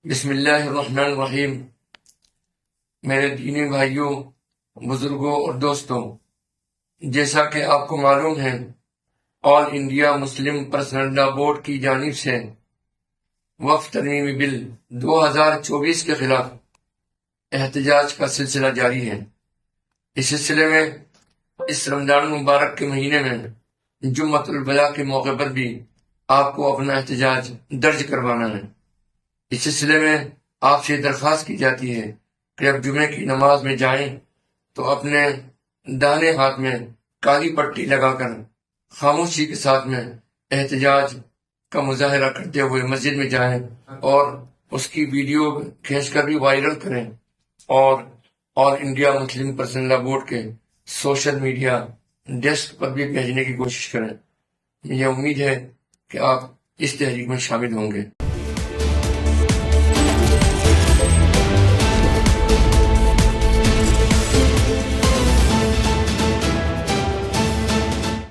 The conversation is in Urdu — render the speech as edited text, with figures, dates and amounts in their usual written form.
بسم اللہ الرحمن الرحیم۔ میرے دینی بھائیوں، بزرگوں اور دوستوں، جیسا کہ آپ کو معلوم ہے، آل انڈیا مسلم پرسنل لا بورڈ کی جانب سے وقف ترمیمی بل 2024 کے خلاف احتجاج کا سلسلہ جاری ہے۔ اس سلسلے میں اس رمضان مبارک کے مہینے میں جمعۃ الوداع کے موقع پر بھی آپ کو اپنا احتجاج درج کروانا ہے۔ اس سلسلے میں آپ سے درخواست کی جاتی ہے کہ اب جمعے کی نماز میں جائیں تو اپنے داہنے ہاتھ میں کالی پٹی لگا کر خاموشی کے ساتھ میں احتجاج کا مظاہرہ کرتے ہوئے مسجد میں جائیں اور اس کی ویڈیو کھینچ کر بھی وائرل کریں اور آل انڈیا مسلم پرسنل لا بورڈ کے سوشل میڈیا ڈیسک پر بھی بھیجنے کی کوشش کریں۔ مجھے امید ہے کہ آپ اس تحریک میں شامل ہوں گے۔